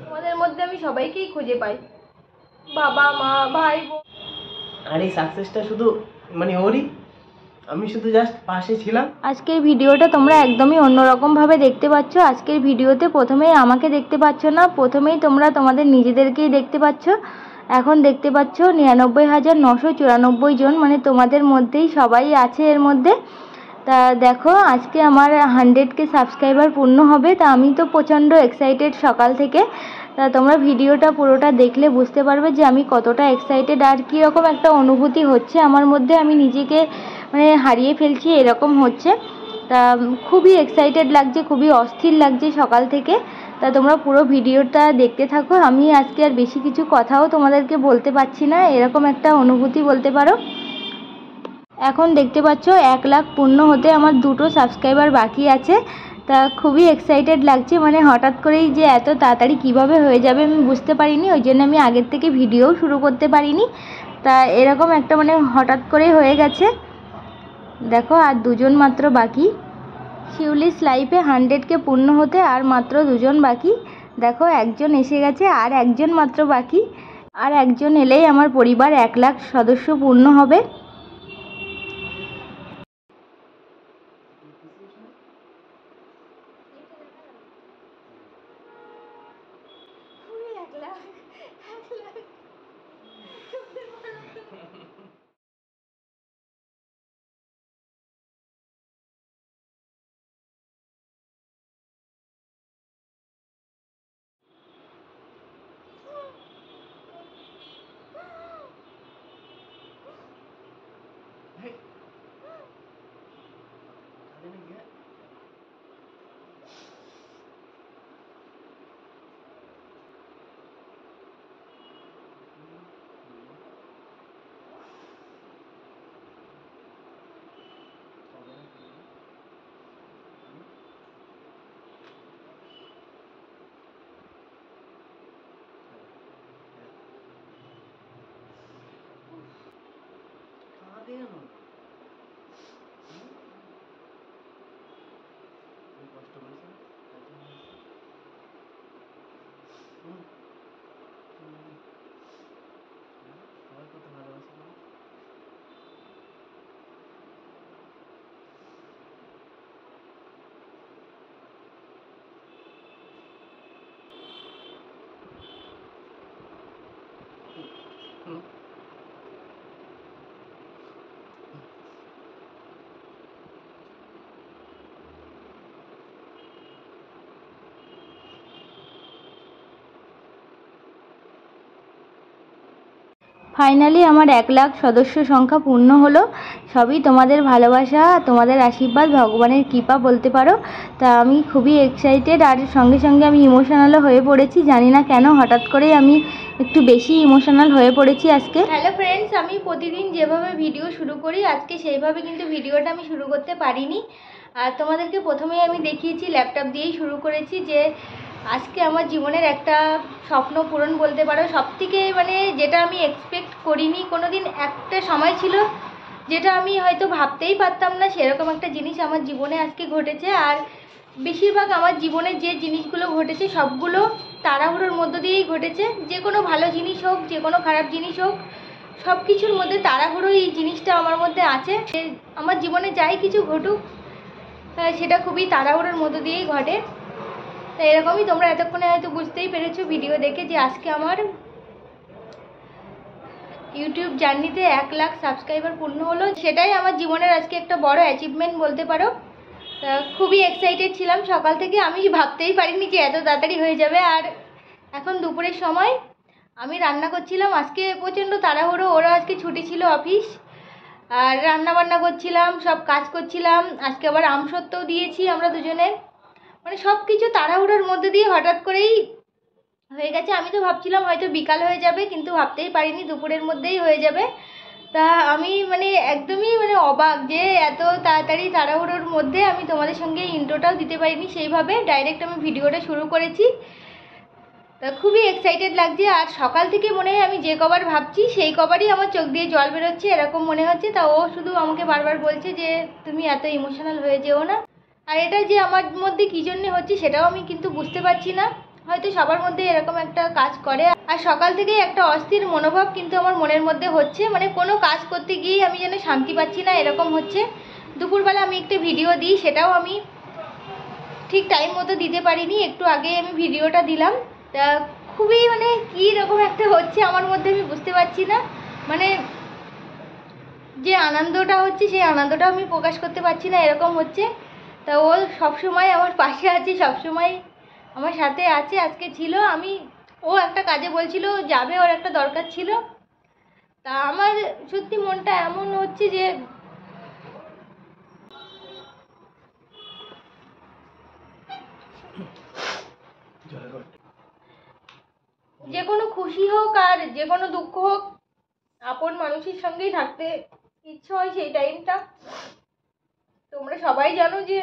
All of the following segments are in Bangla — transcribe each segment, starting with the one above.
তোমাদের মধ্যে আমি সবাইকেই খুঁজে পাই, বাবা মা ভাই বোন। আর এই সাকসেসটা শুধু মানে ওরই, আমি শুধু জাস্ট পাশে ছিলাম। আজকের ভিডিওটা তোমরা একদমই অন্যরকমভাবে দেখতে পাচ্ছ। আজকের ভিডিওতে প্রথমেই আমাকে দেখতে পাচ্ছ না, প্রথমেই তোমরা তোমাদের নিজেদেরকেই দেখতে পাচ্ছ। এখন দেখতে পাচ্ছ 99,994 জন, মানে তোমাদের মধ্যেই সবাই আছে এর মধ্যে। তা দেখো আজকে আমার 100K সাবস্ক্রাইবার পূর্ণ হবে, তা আমি তো প্রচণ্ড এক্সাইটেড সকাল থেকে। তা তোমরা ভিডিওটা পুরোটা দেখলে বুঝতে পারবে যে আমি কতটা এক্সাইটেড আর কীরকম একটা অনুভূতি হচ্ছে আমার মধ্যে, আমি নিজেকে মানে হারিয়ে ফেলছি এরকম হচ্ছে। তা খুবই এক্সাইটেড লাগছে, খুবই অস্থির লাগছে সকাল থেকে। তা তোমরা পুরো ভিডিওটা দেখতে থাকো। আমি আজকে আর বেশি কিছু কথাও তোমাদেরকে বলতে পারছি না, এরকম একটা অনুভূতি বলতে পারো। এখন দেখতে পাচ্ছ 1 লাখ পূর্ণ হতে আমার 2টো সাবস্ক্রাইবার বাকি আছে। তা খুবই এক্সাইটেড লাগছে, মানে হঠাৎ করেই যে এত তাড়াতাড়ি কিভাবে হয়ে যাবে আমি বুঝতে পারিনি, ওই জন্য আমি আগের থেকে ভিডিও শুরু করতে পারিনি। তা এরকম একটা মানে হঠাৎ করেই হয়ে গেছে। দেখো আর 2 জন মাত্র বাকি। শিউলিস লাইফে 100K পূর্ণ হতে আর মাত্র 2 জন বাকি। দেখো একজন এসে গেছে, আর একজন মাত্র বাকি। আর একজন এলেই আমার পরিবার 1 লাখ সদস্য পূর্ণ হবে। ফাইনালি আমার 1 লাখ সদস্য সংখ্যা পূর্ণ হলো। সবই তোমাদের ভালোবাসা, তোমাদের আশীর্বাদ, ভগবানের কৃপা বলতে পারো। তা আমি খুবই এক্সাইটেড, আর সঙ্গে সঙ্গে আমি ইমোশনালও হয়ে পড়েছি। জানি না কেন হঠাৎ করেই আমি একটু বেশি ইমোশনাল হয়ে পড়েছি আজকে। হ্যালো ফ্রেন্ডস, আমি প্রতিদিন যেভাবে ভিডিও শুরু করি আজকে সেইভাবে কিন্তু ভিডিওটা আমি শুরু করতে পারিনি। আর তোমাদেরকে প্রথমেই আমি দেখিয়েছি, ল্যাপটপ দিয়েই শুরু করেছি, যে আজকে আমার জীবনের একটা স্বপ্ন পূরণ বলতে পারো। সবথেকে মানে যেটা আমি এক্সপেক্ট করিনি কোনো দিন, একটা সময় ছিল যেটা আমি হয়তো ভাবতেই পারতাম না, সেরকম একটা জিনিস আমার জীবনে আজকে ঘটেছে। আর বেশিরভাগ আমার জীবনে যে জিনিসগুলো ঘটেছে সবগুলো তাড়াহুড়োর মধ্য দিয়েই ঘটেছে। যে কোনো ভালো জিনিস হোক, যে কোনো খারাপ জিনিস হোক, সব কিছুর মধ্যে তাড়াহুড়ো এই জিনিসটা আমার মধ্যে আছে। আমার জীবনে যাই কিছু ঘটুক সেটা খুবই তাড়াহুড়োর মধ্য দিয়েই ঘটে। তো এরকমই তোমরা এতক্ষণে হয়তো বুঝতেই পেরেছো ভিডিও দেখে যে আজকে আমার ইউটিউব জার্নিতে 1 লাখ সাবস্ক্রাইবার পূর্ণ হলো। সেটাই আমার জীবনের আজকে একটা বড় অ্যাচিভমেন্ট বলতে পারো। খুবই এক্সাইটেড ছিলাম সকাল থেকে, আমি ভাবতেই পারিনি যে এত তাড়াতাড়ি হয়ে যাবে। আর এখন দুপুরের সময় আমি রান্না করছিলাম, আজকে প্রচণ্ড তাড়াহুড়ো, ওরা আজকে ছুটি ছিল অফিস, আর রান্না বান্না করছিলাম, সব কাজ করছিলাম। আজকে আবার আমসত্ত্বও দিয়েছি আমরা দুজনে, মানে সব কিছু তাড়াহুড়োর মধ্যে দিয়ে হঠাৎ করেই হয়ে গেছে। আমি তো ভাবছিলাম হয়তো বিকাল হয়ে যাবে, কিন্তু ভাবতেই পারিনি দুপুরের মধ্যেই হয়ে যাবে। তা আমি মানে একদমই মানে অবাক যে এত তাড়াতাড়ি তাড়াহুড়োর মধ্যে আমি তোমাদের সঙ্গে ইন্ট্রোটাও দিতে পারিনি সেইভাবে, ডাইরেক্ট আমি ভিডিওটা শুরু করেছি। তা খুবই এক্সাইটেড লাগছে। আর সকাল থেকে মনে হয় আমি যে কবার ভাবছি সেই কবারই আমার চোখ দিয়ে জল বেরোচ্ছে, এরকম মনে হচ্ছে। তা ও শুধু আমাকে বারবার বলছে যে তুমি এত ইমোশনাল হয়ে যেও না। আর এটা যে আমার মধ্যে কী জন্যে হচ্ছে সেটাও আমি কিন্তু বুঝতে পারছি না। হয়তো সবার মধ্যে এরকম একটা কাজ করে। আর সকাল থেকেই একটা অস্থির মনোভাব কিন্তু আমার মনের মধ্যে হচ্ছে, মানে কোনো কাজ করতে গিয়েই আমি যেন শান্তি পাচ্ছি না এরকম হচ্ছে। দুপুরবেলা আমি একটা ভিডিও দিই, সেটাও আমি ঠিক টাইম মতো দিতে পারিনি, একটু আগে আমি ভিডিওটা দিলাম। তা খুবই মানে কী রকম একটা হচ্ছে আমার মধ্যে, আমি বুঝতে পারছি না। মানে যে আনন্দটা হচ্ছে সেই আনন্দটাও আমি প্রকাশ করতে পারছি না, এরকম হচ্ছে। তা ও সবসময় আমার পাশে আছে, সবসময় আমার সাথে আছে, আজকে ছিল। ও একটা কাজে বলছিল যাবে, ওর একটা দরকার ছিল। তা আমার সত্যি মনটা এমন হচ্ছে যে যে কোনো খুশি হোক আর যে কোনো দুঃখ হোক, আপন মানুষের সঙ্গেই থাকতে ইচ্ছে হয় সেই টাইমটা। তোমরা সবাই জানো যে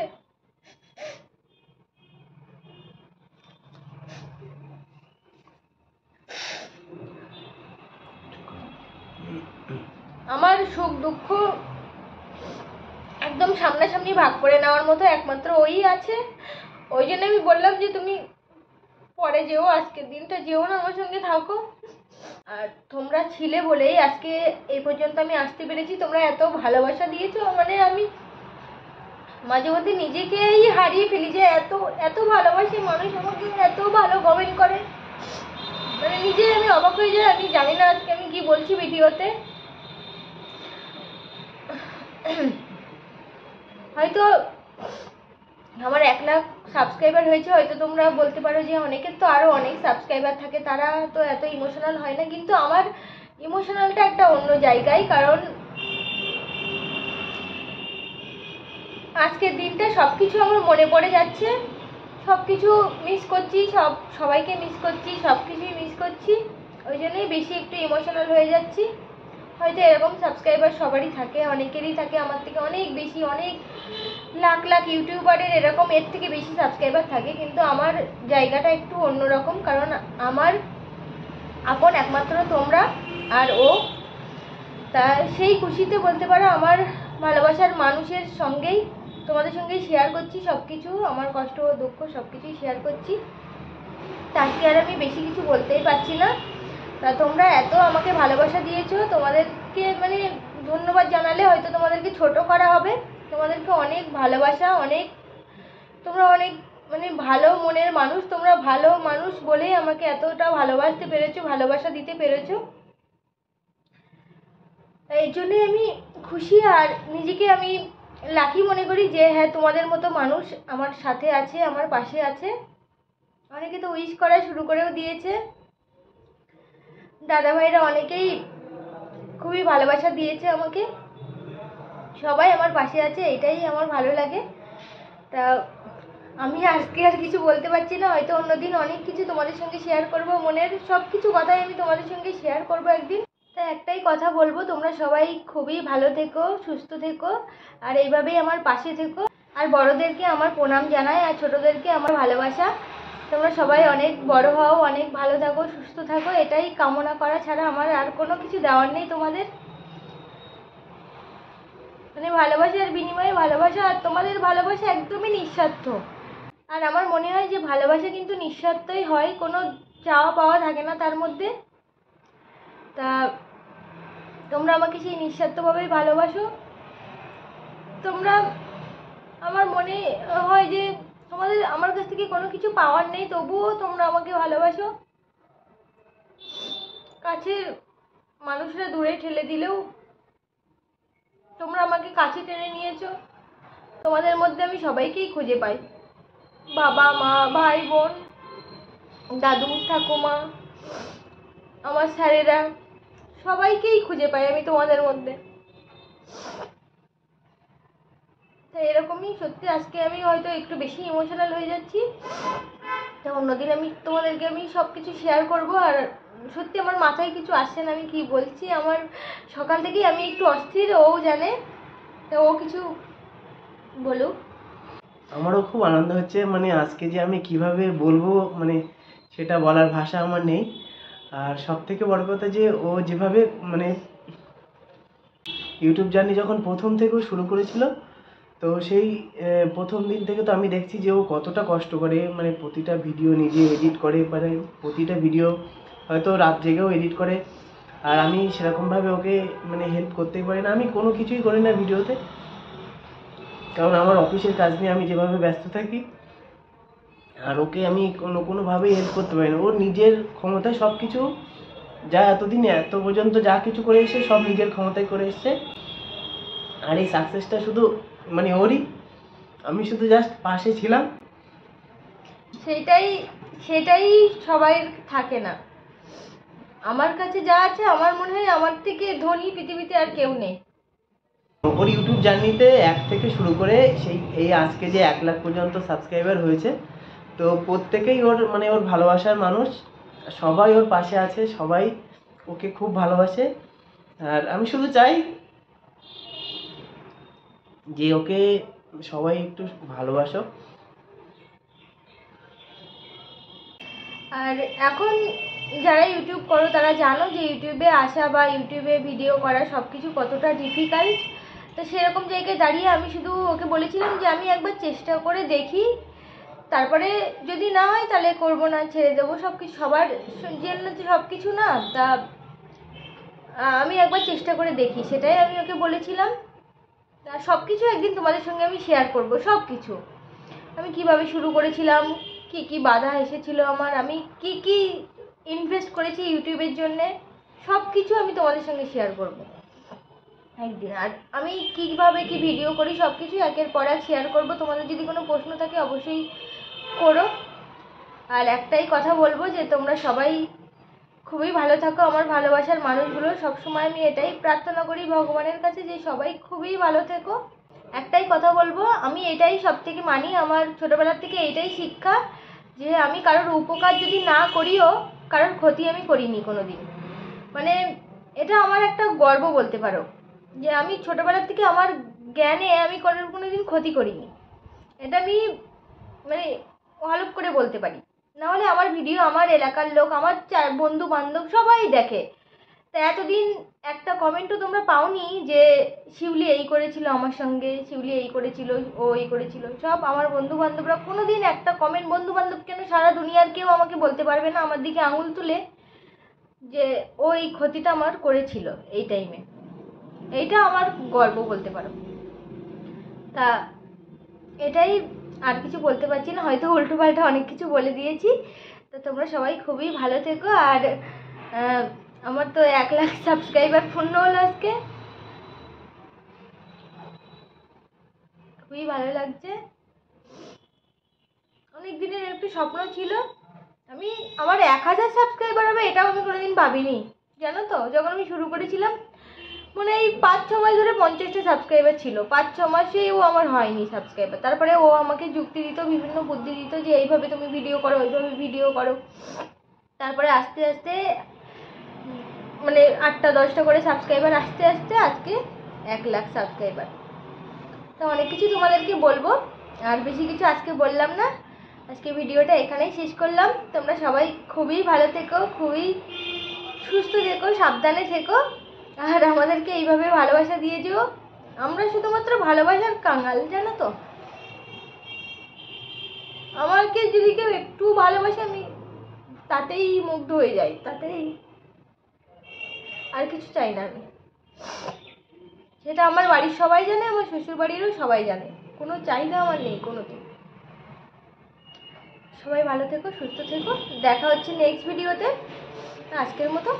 আমার সুখ দুঃখ একদম সামনাসামনি ভাগ করে নেওয়ার মতো একমাত্র ওই আছে। ওই জন্য আমি বললাম যে তুমি পরে যেও, আজকের দিনটা যেও না, আমার সঙ্গে থাকো। আর তোমরা ছিলে বলেই আজকে এই পর্যন্ত আমি আসতে পেরেছি। তোমরা এত ভালোবাসা দিয়েছো, মানে আমি মাঝে মধ্যে নিজেকেই হারিয়ে ফেলি যে এত এত ভালোবাসি মানুষ আমাকে, এত ভালো কমেন্ট করে, মানে নিজে আমি অবাক হয়ে যাই। আমি জানি না আজকে আমি কি বলছি ভিডিওতে। হয়তো আমার 1 লাখ সাবস্ক্রাইবার হয়েছে, হয়তো তোমরা বলতে পারো যে অনেকের তো আরও অনেক সাবস্ক্রাইবার থাকে, তারা তো এত ইমোশনাল হয় না, কিন্তু আমার ইমোশনালটা একটা অন্য জায়গায়। কারণ আজকের দিনটা সব কিছু আমার মনে পড়ে যাচ্ছে, সব কিছু মিস করছি, সবাইকে মিস করছি, সব কিছুই মিস করছি। ওই জন্যই বেশি একটু ইমোশনাল হয়ে যাচ্ছি। হয়তো এরকম সাবস্ক্রাইবার সবারই থাকে, অনেকেরই থাকে, আমার থেকে অনেক বেশি, অনেক লাখ লাখ ইউটিউবারের এরকম এর থেকে বেশি সাবস্ক্রাইবার থাকে, কিন্তু আমার জায়গাটা একটু অন্যরকম। কারণ আমার আপন একমাত্র তোমরা আর ও। তা সেই খুশিতে বলতে পারো আমার ভালোবাসার মানুষের সঙ্গেই, তোমাদের সঙ্গেই শেয়ার করছি সব কিছু, আমার কষ্ট দুঃখ সব কিছুই শেয়ার করছি। তাকে আর আমি বেশি কিছু বলতেই পারছি না। তা তোমরা এত আমাকে ভালোবাসা দিয়েছো, তোমাদেরকে মানে ধন্যবাদ জানালে হয়তো তোমাদেরকে ছোট করা হবে। তোমাদেরকে অনেক ভালোবাসা, অনেক, তোমরা অনেক মানে ভালো মনের মানুষ, তোমরা ভালো মানুষ বলেই আমাকে এতটা ভালোবাসতে পেরেছো, ভালোবাসা দিতে পেরেছো। এই জন্যই আমি খুশি আর নিজেকে আমি লাকি মনে করি যে হ্যাঁ তোমাদের মতো মানুষ আমার সাথে আছে, আমার পাশে আছে। অনেকে তো উইশ করা শুরু করেও দিয়েছে, দাদাভাইরা অনেকেই খুবই ভালোবাসা দিয়েছে আমাকে, সবাই আমার পাশে আছে, এটাই আমার ভালো লাগে। তা আমি আজকে আর কিছু বলতে পারছি না, হয়তো অন্যদিন অনেক কিছু তোমাদের সঙ্গে শেয়ার করব, মনের সব কিছু কথাই আমি তোমাদের সঙ্গে শেয়ার করব একদিন। তা একটাই কথা বলবো, তোমরা সবাই খুবই ভালো থেকো, সুস্থ থেকো, আর এইভাবেই আমার পাশে থেকো। আর বড়দেরকে আমার প্রণাম জানাই, আর ছোটদেরকে আমার ভালোবাসা। তোমরা সবাই অনেক বড় হও, অনেক ভালো থাকো, সুস্থ থাকো, এটাই কামনা করা ছাড়া আমার আর কোনো কিছু দেওয়ার নেই তোমাদের। মানে ভালোবাসার বিনিময়ে ভালোবাসা, আর তোমাদের ভালোবাসা একদমই নিঃস্বার্থ। আর আমার মনে হয় যে ভালোবাসা কিন্তু নিঃস্বার্থই হয়, কোনো চাওয়া পাওয়া থাকে না তার মধ্যে। তা তোমরা আমাকে সেই নিঃস্বার্থভাবেই ভালোবাসো। তোমরা, আমার মনে হয় যে তোমাদের আমার কাছ থেকে কোনো কিছু পাওয়ার নেই, তবুও তোমরা আমাকে ভালোবাসো। কাছের মানুষরা দূরে ঠেলে দিলেও তোমরা আমাকে কাছে টেনে নিয়েছো। তোমাদের মধ্যে আমি সবাইকেই খুঁজে পাই, বাবা মা ভাই বোন দাদু ঠাকুমা আমার স্যারেরা, সবাইকেই খুঁজে পাই আমি তোমাদের মধ্যে। তাই এরকমই সত্যি আজকে আমি হয়তো একটু বেশি ইমোশনাল হয়ে যাচ্ছি। তো অন্যদিন আমি তোমাদেরকে আমি সব কিছু শেয়ার করবো। আর সত্যি আমার মাথায় কিছু আসছে না আমি কি বলছি, আমার সকাল থেকেই আমি একটু অস্থির, ও জানে। তো ও কিছু বলুক। আমারও খুব আনন্দ হচ্ছে, মানে আজকে যে আমি কিভাবে বলবো, মানে সেটা বলার ভাষা আমার নেই। আর সব থেকে বড় কথা যে ও যেভাবে মানে ইউটিউব জার্নি যখন প্রথম থেকে শুরু করেছিল, তো সেই প্রথম দিন থেকে তো আমি দেখছি যে ও কতটা কষ্ট করে, মানে প্রতিটা ভিডিও নিজে এডিট করে, মানে প্রতিটা ভিডিও হয়তো রাত জেগেও এডিট করে। আর আমি সেরকমভাবে ওকে মানে হেল্প করতেই পারি না, আমি কোনো কিছুই করি না ভিডিওতে, কারণ আমার অফিসের কাজ নিয়ে আমি যেভাবে ব্যস্ত থাকি। আর ওকে আমি কোনোভাবেই হেল্প করতে পারি না। ওর নিজের ক্ষমতায় সব কিছু, যা এতদিন এত পর্যন্ত যা কিছু করে এসছে সব নিজের ক্ষমতায় করে এসছে। আর এই সাকসেসটা শুধু মানে ওরই, আমি শুধু জাস্ট পাশে ছিলাম। সেটাই সবাই থাকে না। আমার কাছে যা আছে আমার মনে হয় আমার থেকে ধনী পৃথিবীতে আর কেউ নেই। ওর ইউটিউব জার্নিতে 1 থেকে শুরু করে এই আজকে যে 1 লাখ পর্যন্ত সাবস্ক্রাইবার হয়েছে, তো প্রত্যেকেই ওর ভালোবাসার মানুষ, সবাই ওর পাশে আছে, সবাই ওকে খুব ভালোবাসে। আর আমি শুধু চাই যে ওকে সবাই একটু ভালোবাসো। আর এখন যারা ইউটিউব করো তারা জানো যে ইউটিউবে আসা বা ইউটিউবে ভিডিও করা সব কিছু কতটা ডিফিকাল্ট। তো সেরকম জায়গায় দাঁড়িয়ে আমি শুধু ওকে বলেছিলাম যে আমি একবার চেষ্টা করে দেখি, তারপরে যদি না হয় তাহলে করবো না, ছেড়ে দেবো। সব কিছু সবার জন্য সব কিছু না, তা আমি একবার চেষ্টা করে দেখি, সেটাই আমি ওকে বলেছিলাম। তা সব কিছু একদিন তোমাদের সঙ্গে আমি শেয়ার করব। সব কিছু আমি কিভাবে শুরু করেছিলাম, কি কি বাধা এসেছিল আমার, আমি কি কি ইনভেস্ট করেছি ইউটিউবের জন্যে, সব কিছু আমি তোমাদের সঙ্গে শেয়ার করব একদিন। আর আমি কীভাবে কি ভিডিও করি সব কিছু একের পর এক শেয়ার করব। তোমাদের যদি কোনো প্রশ্ন থাকে অবশ্যই করো। আর একটাই কথা বলবো যে তোমরা সবাই খুবই ভালো থাকো। আমার ভালোবাসার মানুষগুলো সবসময় আমি এটাই প্রার্থনা করি ভগবানের কাছে যে সবাই খুবই ভালো থেকো। একটাই কথা বলবো, আমি এটাই সব থেকে মানি, আমার ছোটোবেলার থেকে এইটাই শিক্ষা যে আমি কারোর উপকার যদি না করিও কারোর ক্ষতি আমি করিনি কোনো দিন। মানে এটা আমার একটা গর্ব বলতে পারো যে আমি ছোটোবেলার থেকে আমার জ্ঞানে আমি কোনো দিন ক্ষতি করিনি। এটা আমি মানে হলফ করে বলতে পারি। নাহলে আমার ভিডিও আমার এলাকার লোক, আমার বন্ধু বান্ধব সবাই দেখে। তা এতদিন একটা কমেন্টও তোমরা পাওনি যে শিউলি এই করেছিল আমার সঙ্গে, শিউলি এই করেছিল, ও এই করেছিল। সব আমার বন্ধু বান্ধবরা কোনো দিন একটা কমেন্ট, বন্ধু বান্ধব কেন সারা দুনিয়ার কেউ আমাকে বলতে পারবে না আমার দিকে আঙুল তুলে যে ও এই ক্ষতিটা আমার করেছিল এই টাইমে। এইটা আমার গর্ব বলতে পারো। তা এটাই, আর কিছু বলতে পারছি না, হয়তো উল্টো পাল্টা অনেক কিছু বলে দিয়েছি। তো তোমরা সবাই খুবই ভালো থেকো। আর আমার তো 1 লাখ সাবস্ক্রাইবার পূর্ণ হলো আজকে, খুবই ভালো লাগছে। অনেক দিনের একটু স্বপ্ন ছিল আমার 1000 সাবস্ক্রাইবার হবে, এটাও আমি কোনোদিন ভাবিনি, জানো তো। যখন আমি শুরু করেছিলাম মানে এই 5-6 মাস ধরে 50টা সাবস্ক্রাইবার ছিল, 5-6 মাসেই ও আমার হয়নি সাবস্ক্রাইবার। তারপরে ও আমাকে যুক্তি দিত, বিভিন্ন বুদ্ধি দিত যে এইভাবে তুমি ভিডিও করো, ওইভাবে ভিডিও করো। তারপরে আস্তে আস্তে মানে 8টা-10টা করে সাবস্ক্রাইবার আস্তে আস্তে আজকে 1 লাখ সাবস্ক্রাইবার। তো অনেক কিছু তোমাদেরকে বলবো, আর বেশি কিছু আজকে বললাম না। আজকে ভিডিওটা এখানেই শেষ করলাম। তোমরা সবাই খুবই ভালো থেকো, খুবই সুস্থ থেকো, সাবধানে থেকো। আর আমাদেরকে এইভাবে ভালোবাসা দিয়ে যেও। আমরা শুধুমাত্র ভালোবাসার কাঙাল, জানো তো। আমাকে যদি কেউ একটু ভালোবাসে আমি তাতেই মুগ্ধ হয়ে যাই, তাতেই, আর কিছু চাই না আমি। সেটা আমার বাড়ির সবাই জানে, আমার শ্বশুর বাড়িরও সবাই জানে। কোনো চাহিদা আমার নেই কোনোদিন। সবাই ভালো থেকো, সুস্থ থেকো। দেখা হচ্ছে নেক্সট ভিডিওতে। আজকের মতো